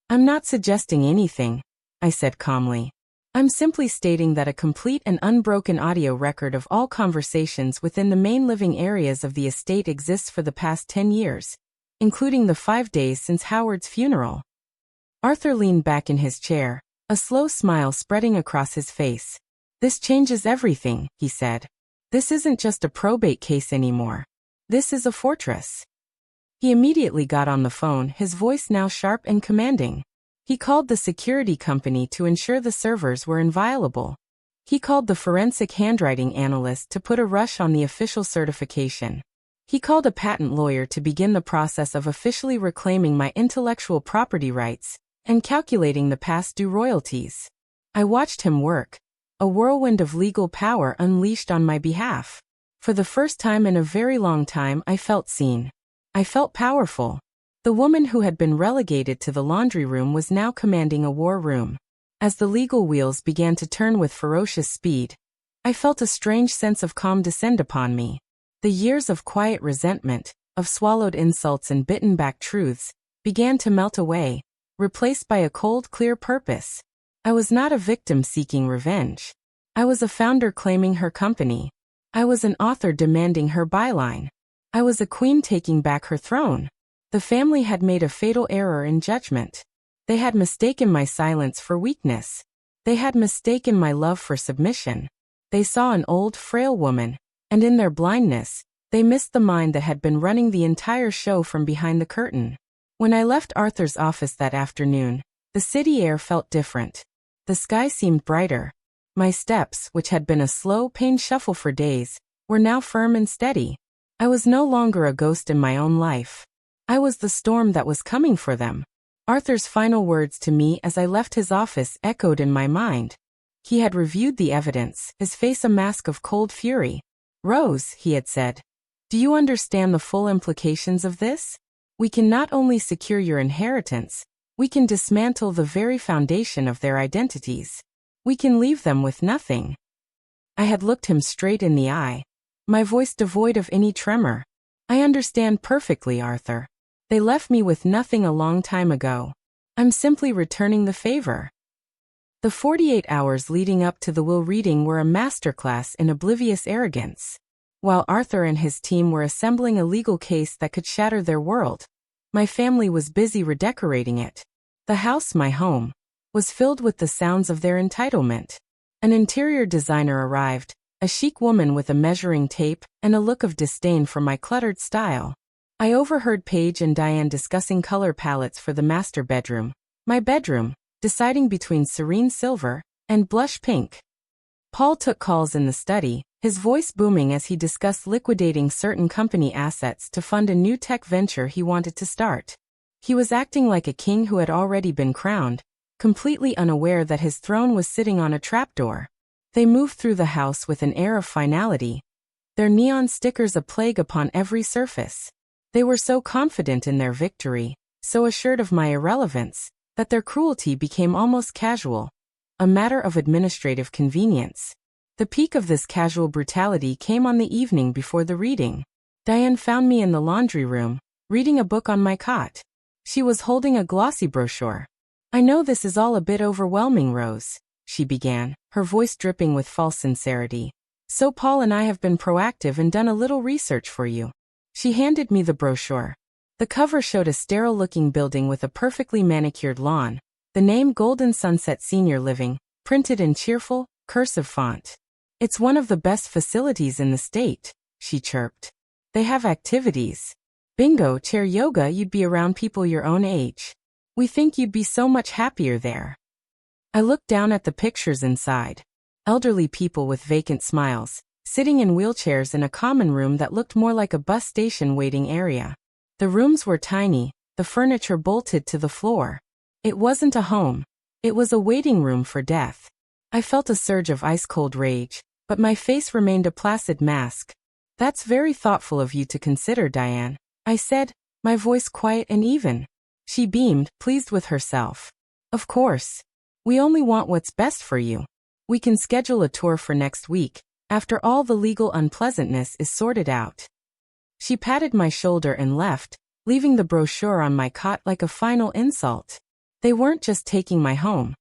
"I'm not suggesting anything," I said calmly. "I'm simply stating that a complete and unbroken audio record of all conversations within the main living areas of the estate exists for the past 10 years, including the 5 days since Howard's funeral." Arthur leaned back in his chair, a slow smile spreading across his face. "This changes everything," he said. "This isn't just a probate case anymore. This is a fortress." He immediately got on the phone, his voice now sharp and commanding. He called the security company to ensure the servers were inviolable. He called the forensic handwriting analyst to put a rush on the official certification. He called a patent lawyer to begin the process of officially reclaiming my intellectual property rights and calculating the past due royalties. I watched him work, a whirlwind of legal power unleashed on my behalf. For the first time in a very long time, I felt seen. I felt powerful. The woman who had been relegated to the laundry room was now commanding a war room. As the legal wheels began to turn with ferocious speed, I felt a strange sense of calm descend upon me. The years of quiet resentment, of swallowed insults and bitten-back truths, began to melt away, replaced by a cold, clear purpose. I was not a victim seeking revenge. I was a founder claiming her company. I was an author demanding her byline. I was a queen taking back her throne. The family had made a fatal error in judgment. They had mistaken my silence for weakness. They had mistaken my love for submission. They saw an old, frail woman, and in their blindness, they missed the mind that had been running the entire show from behind the curtain. When I left Arthur's office that afternoon, the city air felt different. The sky seemed brighter. My steps, which had been a slow, pained shuffle for days, were now firm and steady. I was no longer a ghost in my own life. I was the storm that was coming for them. Arthur's final words to me as I left his office echoed in my mind. He had reviewed the evidence, his face a mask of cold fury. "Rose," he had said, "do you understand the full implications of this? We can not only secure your inheritance, we can dismantle the very foundation of their identities. We can leave them with nothing." I had looked him straight in the eye, my voice devoid of any tremor. "I understand perfectly, Arthur. They left me with nothing a long time ago. I'm simply returning the favor." The 48 hours leading up to the will reading were a masterclass in oblivious arrogance. While Arthur and his team were assembling a legal case that could shatter their world, my family was busy redecorating it. The house, my home, was filled with the sounds of their entitlement. An interior designer arrived, a chic woman with a measuring tape and a look of disdain for my cluttered style. I overheard Paige and Diane discussing color palettes for the master bedroom, my bedroom, deciding between serene silver and blush pink. Paul took calls in the study, his voice booming as he discussed liquidating certain company assets to fund a new tech venture he wanted to start. He was acting like a king who had already been crowned, completely unaware that his throne was sitting on a trapdoor. They moved through the house with an air of finality, their neon stickers a plague upon every surface. They were so confident in their victory, so assured of my irrelevance, that their cruelty became almost casual, a matter of administrative convenience. The peak of this casual brutality came on the evening before the reading. Diane found me in the laundry room, reading a book on my cot. She was holding a glossy brochure. "I know this is all a bit overwhelming, Rose," she began, her voice dripping with false sincerity. "So Paul and I have been proactive and done a little research for you." She handed me the brochure. The cover showed a sterile-looking building with a perfectly manicured lawn, The name Golden Sunset Senior Living, printed in cheerful, cursive font. It's one of the best facilities in the state, she chirped. They have activities. Bingo, chair yoga, you'd be around people your own age. We think you'd be so much happier there. I looked down at the pictures inside. Elderly people with vacant smiles, sitting in wheelchairs in a common room that looked more like a bus station waiting area. The rooms were tiny, the furniture bolted to the floor. It wasn't a home. It was a waiting room for death. I felt a surge of ice-cold rage, but my face remained a placid mask. That's very thoughtful of you to consider, Diane, I said, my voice quiet and even. She beamed, pleased with herself. Of course. We only want what's best for you. We can schedule a tour for next week, after all the legal unpleasantness is sorted out. She patted my shoulder and left, leaving the brochure on my cot like a final insult. They weren't just taking my home.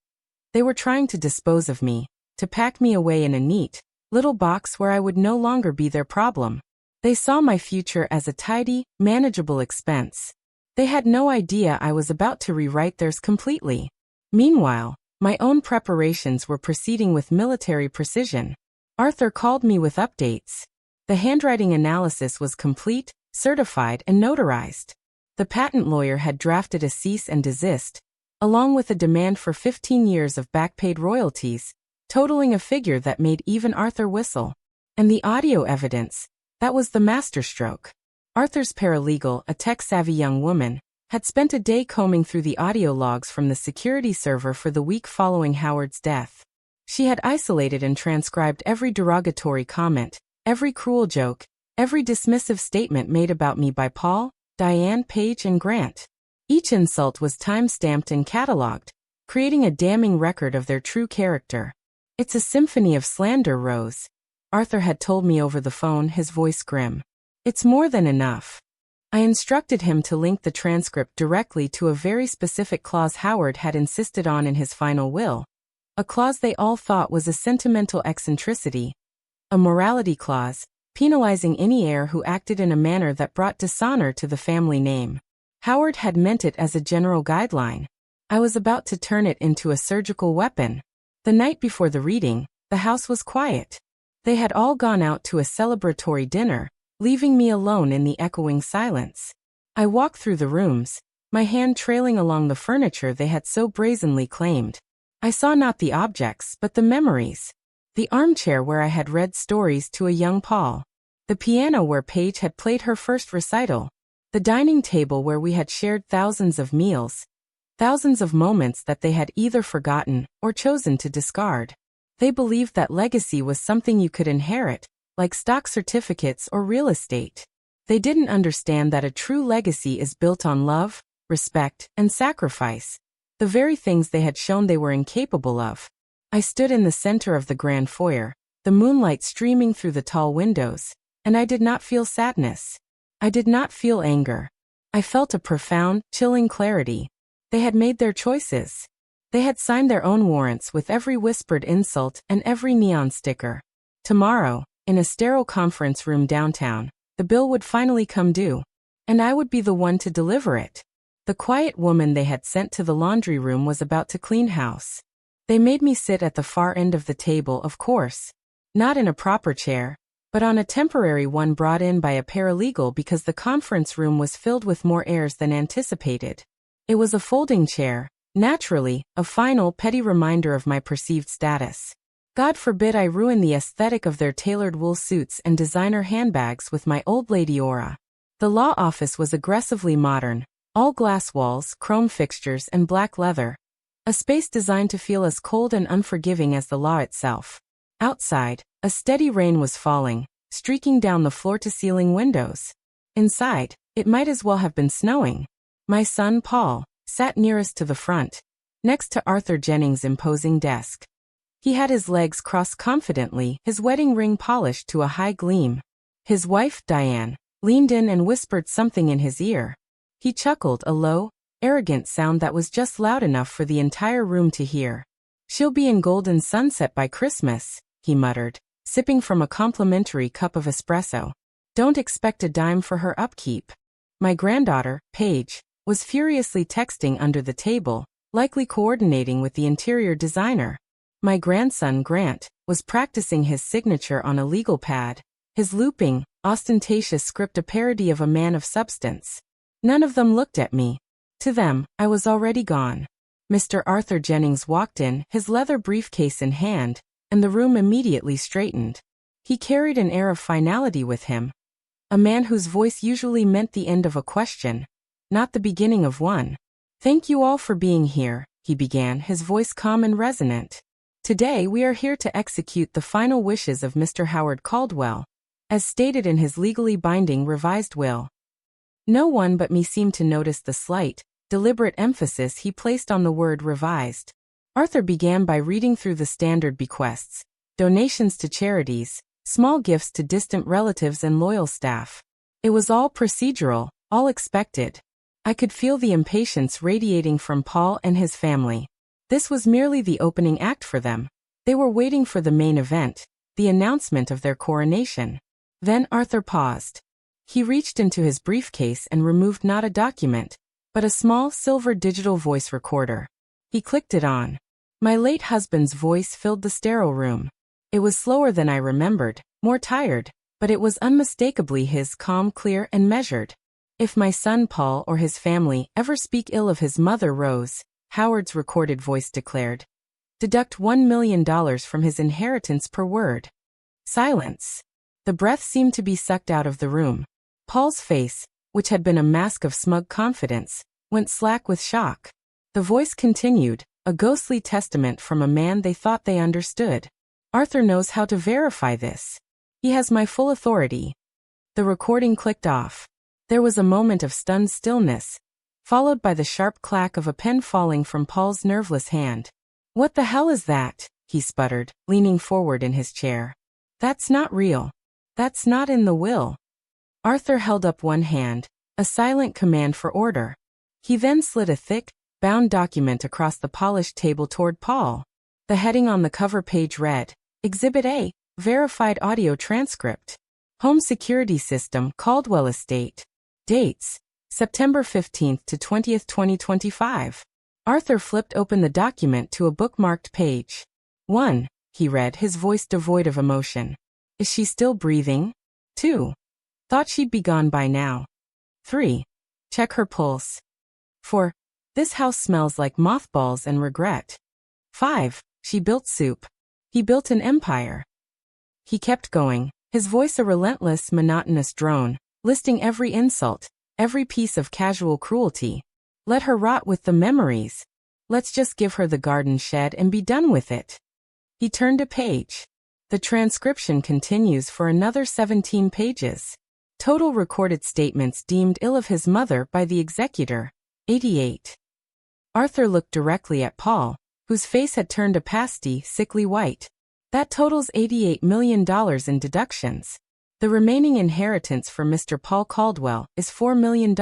They were trying to dispose of me, to pack me away in a neat, little box where I would no longer be their problem. They saw my future as a tidy, manageable expense. They had no idea I was about to rewrite theirs completely. Meanwhile, my own preparations were proceeding with military precision. Arthur called me with updates. The handwriting analysis was complete, certified, and notarized. The patent lawyer had drafted a cease and desist, along with a demand for 15 years of back-paid royalties, totaling a figure that made even Arthur whistle. And the audio evidence, that was the masterstroke. Arthur's paralegal, a tech-savvy young woman, had spent a day combing through the audio logs from the security server for the week following Howard's death. She had isolated and transcribed every derogatory comment, every cruel joke, every dismissive statement made about me by Paul, Diane, Paige, and Grant. Each insult was time-stamped and catalogued, creating a damning record of their true character. It's a symphony of slander, Rose. Arthur had told me over the phone, his voice grim. It's more than enough. I instructed him to link the transcript directly to a very specific clause Howard had insisted on in his final will, a clause they all thought was a sentimental eccentricity, a morality clause, penalizing any heir who acted in a manner that brought dishonor to the family name. Howard had meant it as a general guideline. I was about to turn it into a surgical weapon. The night before the reading, the house was quiet. They had all gone out to a celebratory dinner, leaving me alone in the echoing silence. I walked through the rooms, my hand trailing along the furniture they had so brazenly claimed. I saw not the objects, but the memories. The armchair where I had read stories to a young Paul. The piano where Paige had played her first recital. The dining table where we had shared thousands of meals. Thousands of moments that they had either forgotten or chosen to discard. They believed that legacy was something you could inherit, like stock certificates or real estate. They didn't understand that a true legacy is built on love, respect, and sacrifice, the very things they had shown they were incapable of. I stood in the center of the grand foyer, the moonlight streaming through the tall windows, and I did not feel sadness. I did not feel anger. I felt a profound, chilling clarity. They had made their choices. They had signed their own warrants with every whispered insult and every neon sticker. Tomorrow, in a sterile conference room downtown, the bill would finally come due, and I would be the one to deliver it. The quiet woman they had sent to the laundry room was about to clean house. They made me sit at the far end of the table, of course. Not in a proper chair, but on a temporary one brought in by a paralegal because the conference room was filled with more heirs than anticipated. It was a folding chair, naturally, a final, petty reminder of my perceived status. God forbid I ruin the aesthetic of their tailored wool suits and designer handbags with my old lady aura. The law office was aggressively modern, all glass walls, chrome fixtures, and black leather. A space designed to feel as cold and unforgiving as the law itself. Outside, a steady rain was falling, streaking down the floor-to-ceiling windows. Inside, it might as well have been snowing. My son, Paul, sat nearest to the front, next to Arthur Jennings' imposing desk. He had his legs crossed confidently, his wedding ring polished to a high gleam. His wife, Diane, leaned in and whispered something in his ear. He chuckled, a low, arrogant sound that was just loud enough for the entire room to hear. "She'll be in Golden Sunset by Christmas," he muttered, sipping from a complimentary cup of espresso. "Don't expect a dime for her upkeep." My granddaughter, Paige, was furiously texting under the table, likely coordinating with the interior designer. My grandson, Grant, was practicing his signature on a legal pad, his looping, ostentatious script a parody of a man of substance. None of them looked at me. To them, I was already gone. Mr. Arthur Jennings walked in, his leather briefcase in hand, and the room immediately straightened. He carried an air of finality with him. A man whose voice usually meant the end of a question, not the beginning of one. "Thank you all for being here," he began, his voice calm and resonant. "Today we are here to execute the final wishes of Mr. Howard Caldwell, as stated in his legally binding revised will." No one but me seemed to notice the slight, deliberate emphasis he placed on the word revised. Arthur began by reading through the standard bequests, donations to charities, small gifts to distant relatives and loyal staff. It was all procedural, all expected. I could feel the impatience radiating from Paul and his family. This was merely the opening act for them. They were waiting for the main event, the announcement of their coronation. Then Arthur paused. He reached into his briefcase and removed not a document, but a small silver digital voice recorder. He clicked it on. My late husband's voice filled the sterile room. It was slower than I remembered, more tired, but it was unmistakably his, calm, clear, and measured. "If my son Paul or his family ever speak ill of his mother Rose," Howard's recorded voice declared, "deduct $1 million from his inheritance per word." Silence. The breath seemed to be sucked out of the room. Paul's face, which had been a mask of smug confidence, went slack with shock. The voice continued, a ghostly testament from a man they thought they understood. "Arthur knows how to verify this. He has my full authority." The recording clicked off. There was a moment of stunned stillness, followed by the sharp clack of a pen falling from Paul's nerveless hand. "What the hell is that?" he sputtered, leaning forward in his chair. "That's not real. That's not in the will." Arthur held up one hand, a silent command for order. He then slid a thick, bound document across the polished table toward Paul. The heading on the cover page read, Exhibit A, Verified Audio Transcript. Home Security System, Caldwell Estate. Dates, September 15th to 20th, 2025. Arthur flipped open the document to a bookmarked page. 1, he read, his voice devoid of emotion. "Is she still breathing?" 2. "Thought she'd be gone by now." 3. "Check her pulse." 4. "This house smells like mothballs and regret." 5. "She built soup. He built an empire." He kept going, his voice a relentless, monotonous drone, listing every insult, every piece of casual cruelty. "Let her rot with the memories. Let's just give her the garden shed and be done with it." He turned a page. The transcription continues for another 17 pages. Total recorded statements deemed ill of his mother by the executor, 88. Arthur looked directly at Paul, whose face had turned a pasty, sickly white. "That totals $88 million in deductions. The remaining inheritance for Mr. Paul Caldwell is $4 million.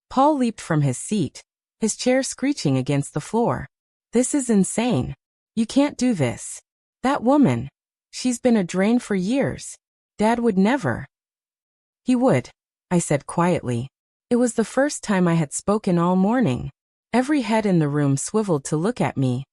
Paul leaped from his seat, his chair screeching against the floor. "This is insane. You can't do this. That woman. She's been a drain for years. Dad would never." "He would," I said quietly. It was the first time I had spoken all morning. Every head in the room swiveled to look at me.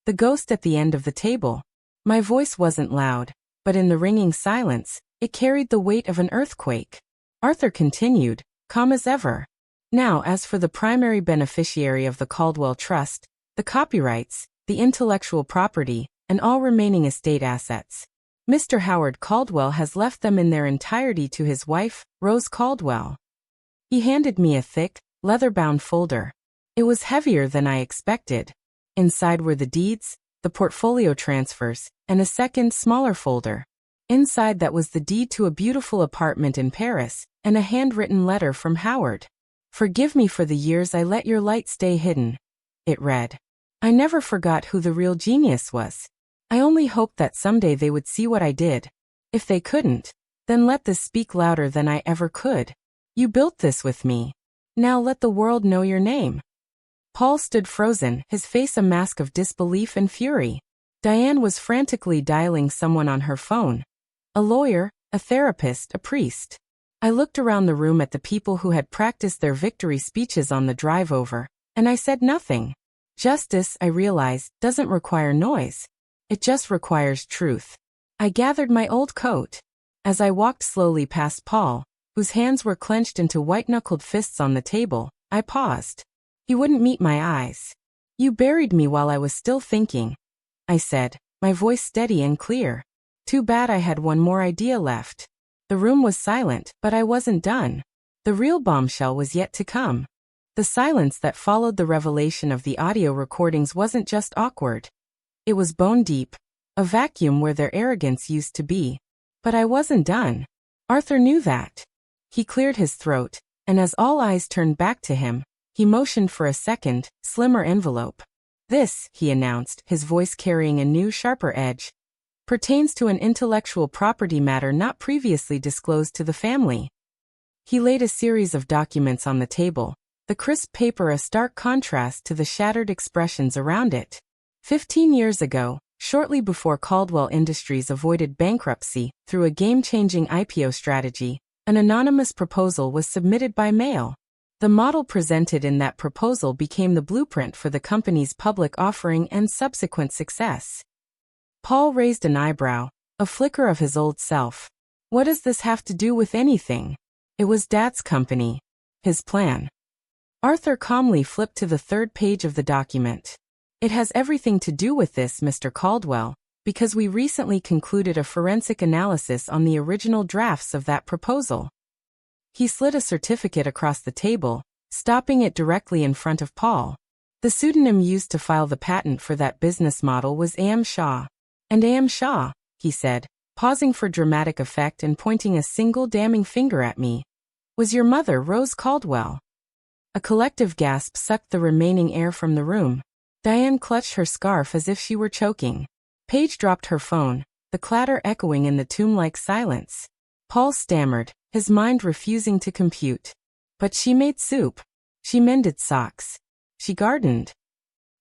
The ghost at the end of the table. My voice wasn't loud, but in the ringing silence, it carried the weight of an earthquake. Arthur continued, calm as ever. "Now, as for the primary beneficiary of the Caldwell Trust, the copyrights, the intellectual property, and all remaining estate assets. Mr. Howard Caldwell has left them in their entirety to his wife, Rose Caldwell." He handed me a thick, leather-bound folder. It was heavier than I expected. Inside were the deeds, the portfolio transfers, and a second, smaller folder. Inside that was the deed to a beautiful apartment in Paris, and a handwritten letter from Howard. "Forgive me for the years I let your light stay hidden," it read. "I never forgot who the real genius was. I only hoped that someday they would see what I did. If they couldn't, then let this speak louder than I ever could. You built this with me. Now let the world know your name." Paul stood frozen, his face a mask of disbelief and fury. Diane was frantically dialing someone on her phone. A lawyer, a therapist, a priest. I looked around the room at the people who had practiced their victory speeches on the drive over, and I said nothing. Justice, I realized, doesn't require noise. It just requires truth. I gathered my old coat. As I walked slowly past Paul, whose hands were clenched into white-knuckled fists on the table, I paused. He wouldn't meet my eyes. You buried me while I was still thinking, I said, my voice steady and clear. Too bad I had one more idea left. The room was silent, but I wasn't done. The real bombshell was yet to come. The silence that followed the revelation of the audio recordings wasn't just awkward. It was bone deep, a vacuum where their arrogance used to be. But I wasn't done. Arthur knew that. He cleared his throat, and as all eyes turned back to him, he motioned for a second, slimmer envelope. This, he announced, his voice carrying a new, sharper edge, pertains to an intellectual property matter not previously disclosed to the family. He laid a series of documents on the table, the crisp paper a stark contrast to the shattered expressions around it. 15 years ago, shortly before Caldwell Industries avoided bankruptcy through a game-changing IPO strategy, an anonymous proposal was submitted by mail. The model presented in that proposal became the blueprint for the company's public offering and subsequent success. Paul raised an eyebrow, a flicker of his old self. What does this have to do with anything? It was Dad's company. His plan. Arthur calmly flipped to the third page of the document. It has everything to do with this, Mr. Caldwell, because we recently concluded a forensic analysis on the original drafts of that proposal. He slid a certificate across the table, stopping it directly in front of Paul. The pseudonym used to file the patent for that business model was A.M. Shaw. And A.M. Shaw, he said, pausing for dramatic effect and pointing a single damning finger at me, was your mother, Rose Caldwell. A collective gasp sucked the remaining air from the room. Diane clutched her scarf as if she were choking. Paige dropped her phone, the clatter echoing in the tomb-like silence. Paul stammered, his mind refusing to compute. But she made soup. She mended socks. She gardened.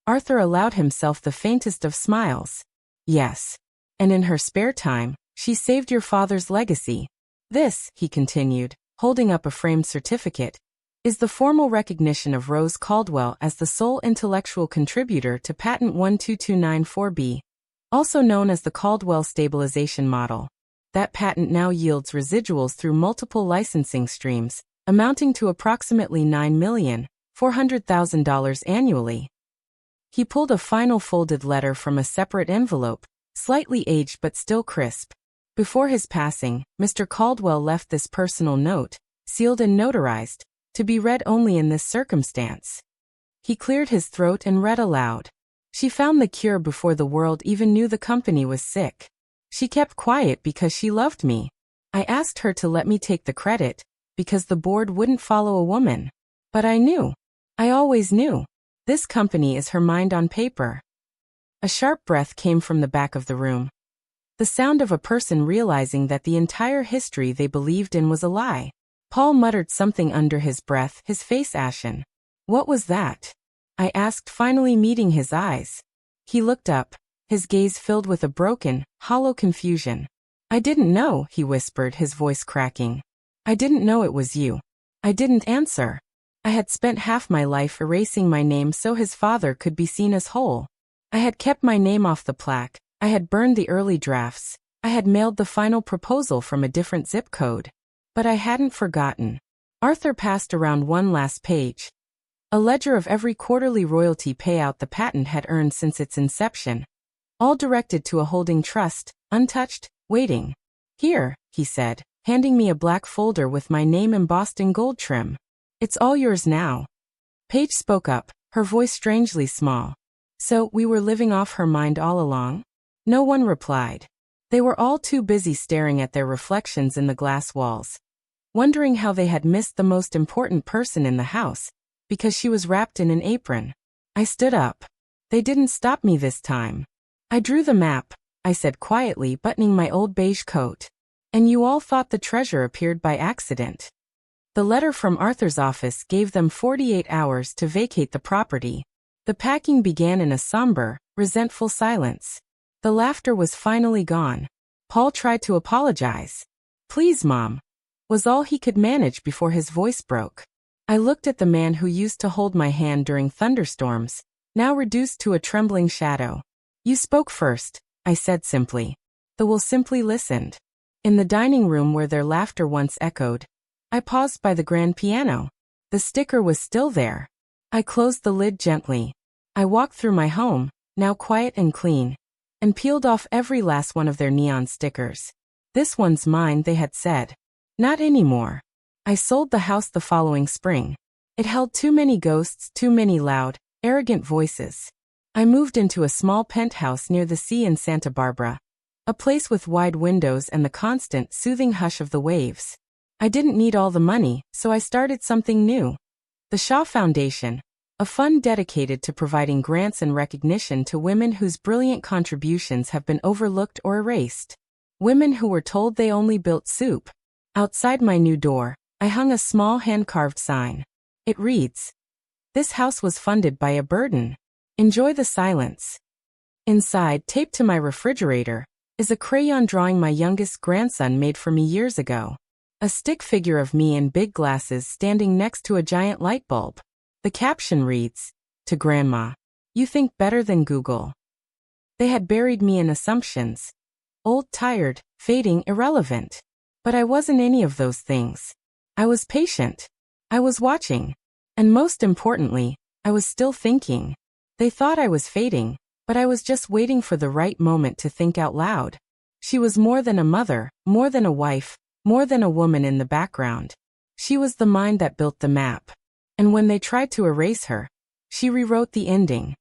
Arthur allowed himself the faintest of smiles. Yes. And in her spare time, she saved your father's legacy. This, he continued, holding up a framed certificate, is the formal recognition of Rose Caldwell as the sole intellectual contributor to Patent 12294B, also known as the Caldwell Stabilization Model. That patent now yields residuals through multiple licensing streams, amounting to approximately $9,400,000 annually. He pulled a final folded letter from a separate envelope, slightly aged but still crisp. Before his passing, Mr. Caldwell left this personal note, sealed and notarized, to be read only in this circumstance. He cleared his throat and read aloud. She found the cure before the world even knew the company was sick. She kept quiet because she loved me. I asked her to let me take the credit, because the board wouldn't follow a woman. But I knew. I always knew. This company is her mind on paper. A sharp breath came from the back of the room. The sound of a person realizing that the entire history they believed in was a lie. Paul muttered something under his breath, his face ashen. What was that? I asked, finally meeting his eyes. He looked up, his gaze filled with a broken, hollow confusion. I didn't know, he whispered, his voice cracking. I didn't know it was you. I didn't answer. I had spent half my life erasing my name so his father could be seen as whole. I had kept my name off the plaque, I had burned the early drafts, I had mailed the final proposal from a different zip code. But I hadn't forgotten. Arthur passed around one last page. A ledger of every quarterly royalty payout the patent had earned since its inception. All directed to a holding trust, untouched, waiting. Here, he said, handing me a black folder with my name embossed in gold trim. It's all yours now. Paige spoke up, her voice strangely small. So, we were living off her mind all along? No one replied. They were all too busy staring at their reflections in the glass walls, wondering how they had missed the most important person in the house, because she was wrapped in an apron. I stood up. They didn't stop me this time. I drew the map, I said quietly, buttoning my old beige coat. And you all thought the treasure appeared by accident. The letter from Arthur's office gave them 48 hours to vacate the property. The packing began in a somber, resentful silence. The laughter was finally gone. Paul tried to apologize. Please, Mom, was all he could manage before his voice broke. I looked at the man who used to hold my hand during thunderstorms, now reduced to a trembling shadow. You spoke first, I said simply. The will simply listened. In the dining room where their laughter once echoed, I paused by the grand piano. The sticker was still there. I closed the lid gently. I walked through my home, now quiet and clean, and peeled off every last one of their neon stickers. This one's mine, they had said. Not anymore. I sold the house the following spring. It held too many ghosts, too many loud, arrogant voices. I moved into a small penthouse near the sea in Santa Barbara, a place with wide windows and the constant, soothing hush of the waves. I didn't need all the money, so I started something new. The Shaw Foundation, a fund dedicated to providing grants and recognition to women whose brilliant contributions have been overlooked or erased. Women who were told they only built soup. Outside my new door, I hung a small hand-carved sign. It reads, "This house was funded by a burden. Enjoy the silence." Inside, taped to my refrigerator, is a crayon drawing my youngest grandson made for me years ago. A stick figure of me in big glasses standing next to a giant light bulb. The caption reads, "To Grandma. You think better than Google." They had buried me in assumptions. Old, tired, fading, irrelevant. But I wasn't any of those things. I was patient. I was watching. And most importantly, I was still thinking. They thought I was fading, but I was just waiting for the right moment to think out loud. She was more than a mother, more than a wife, more than a woman in the background. She was the mind that built the map. And when they tried to erase her, she rewrote the ending.